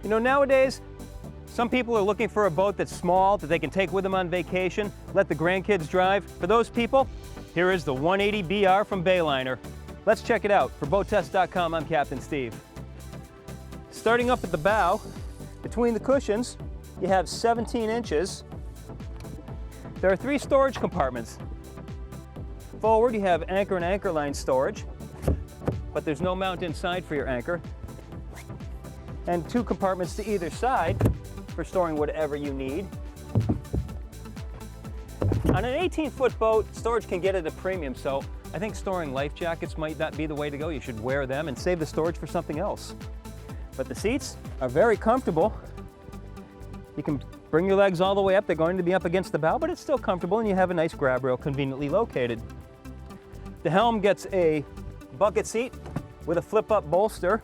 You know, nowadays, some people are looking for a boat that's small, that they can take with them on vacation, let the grandkids drive. For those people, here is the 180BR from Bayliner. Let's check it out. For BoatTest.com, I'm Captain Steve. Starting up at the bow, between the cushions, you have 17 inches. There are 3 storage compartments. Forward, you have anchor and anchor line storage, but there's no mount inside for your anchor. And 2 compartments to either side for storing whatever you need. On an 18-foot boat, storage can get at a premium, so I think storing life jackets might not be the way to go. You should wear them and save the storage for something else. But the seats are very comfortable. You can bring your legs all the way up. They're going to be up against the bow, but it's still comfortable, and you have a nice grab rail conveniently located. The helm gets a bucket seat with a flip-up bolster.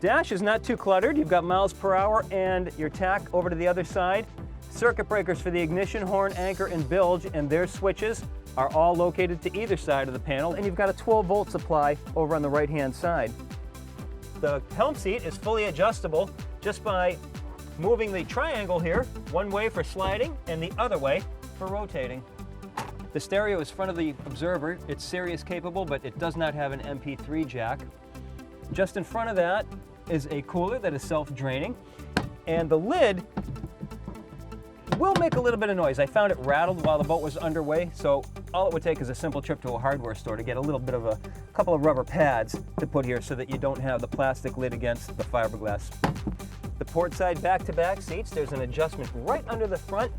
Dash is not too cluttered. You've got miles per hour and your tack over to the other side. Circuit breakers for the ignition, horn, anchor, and bilge, and their switches are all located to either side of the panel, and you've got a 12-volt supply over on the right-hand side. The helm seat is fully adjustable just by moving the triangle here, one way for sliding and the other way for rotating. The stereo is front of the observer. It's Sirius capable, but it does not have an MP3 jack. Just in front of that is a cooler that is self-draining, and the lid will make a little bit of noise. I found it rattled while the boat was underway, so all it would take is a simple trip to a hardware store to get a little bit of a couple of rubber pads to put here so that you don't have the plastic lid against the fiberglass. The port side back-to-back seats, there's an adjustment right under the front,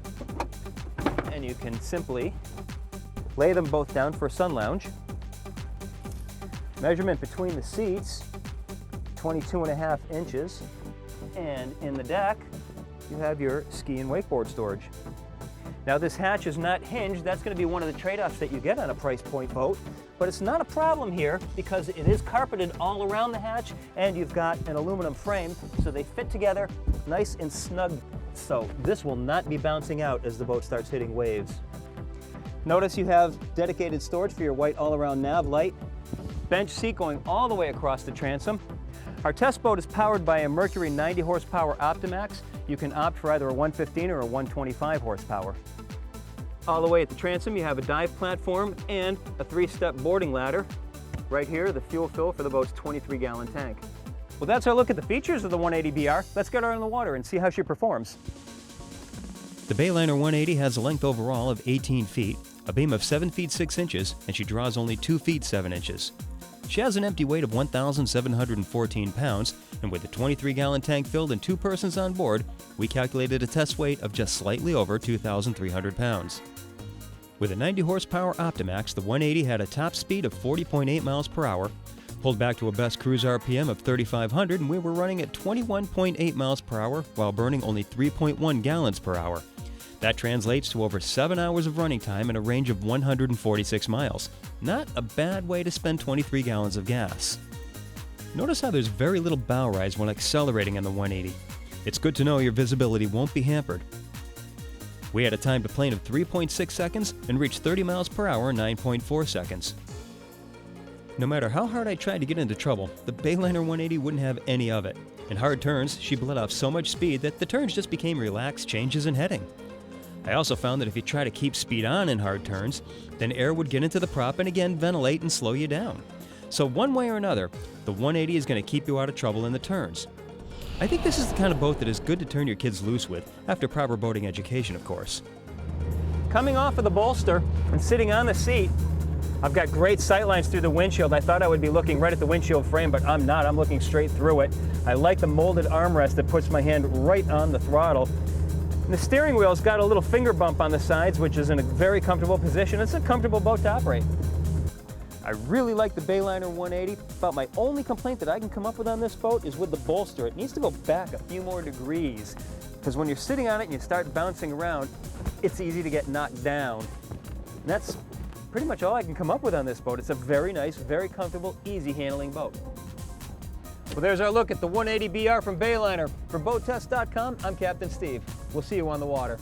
and you can simply lay them both down for a sun lounge. Measurement between the seats, 22.5 inches, and in the deck you have your ski and wakeboard storage. Now this hatch is not hinged. That's going to be one of the trade-offs that you get on a price point boat, but it's not a problem here because it is carpeted all around the hatch, and you've got an aluminum frame, so they fit together nice and snug, so this will not be bouncing out as the boat starts hitting waves. Notice you have dedicated storage for your white all-around nav light, bench seat going all the way across the transom. Our test boat is powered by a Mercury 90 horsepower Optimax. You can opt for either a 115 or a 125 horsepower. All the way at the transom, you have a dive platform and a 3-step boarding ladder. Right here, the fuel fill for the boat's 23-gallon tank. Well, that's our look at the features of the 180BR. Let's get her in the water and see how she performs. The Bayliner 180 has a length overall of 18 feet, a beam of 7 feet 6 inches, and she draws only 2 feet 7 inches. She has an empty weight of 1,714 pounds, and with a 23-gallon tank filled and 2 persons on board, we calculated a test weight of just slightly over 2,300 pounds. With a 90 horsepower Optimax, the 180 had a top speed of 40.8 miles per hour, pulled back to a best cruise RPM of 3,500, and we were running at 21.8 miles per hour while burning only 3.1 gallons per hour. That translates to over 7 hours of running time and a range of 146 miles. Not a bad way to spend 23 gallons of gas. Notice how there's very little bow rise when accelerating on the 180. It's good to know your visibility won't be hampered. We had a time to plane of 3.6 seconds and reached 30 miles per hour in 9.4 seconds. No matter how hard I tried to get into trouble, the Bayliner 180 wouldn't have any of it. In hard turns, she bled off so much speed that the turns just became relaxed changes in heading. I also found that if you try to keep speed on in hard turns, then air would get into the prop and again ventilate and slow you down. So one way or another, the 180 is going to keep you out of trouble in the turns. I think this is the kind of boat that is good to turn your kids loose with, after proper boating education, of course. Coming off of the bolster and sitting on the seat, I've got great sight lines through the windshield. I thought I would be looking right at the windshield frame, but I'm not. I'm looking straight through it. I like the molded armrest that puts my hand right on the throttle. And the steering wheel's got a little finger bump on the sides, which is in a very comfortable position. It's a comfortable boat to operate. I really like the Bayliner 180. About my only complaint that I can come up with on this boat is with the bolster. It needs to go back a few more degrees, because when you're sitting on it and you start bouncing around, it's easy to get knocked down. And that's pretty much all I can come up with on this boat. It's a very nice, very comfortable, easy handling boat. Well, there's our look at the 180BR from Bayliner. For BoatTest.com, I'm Captain Steve. We'll see you on the water.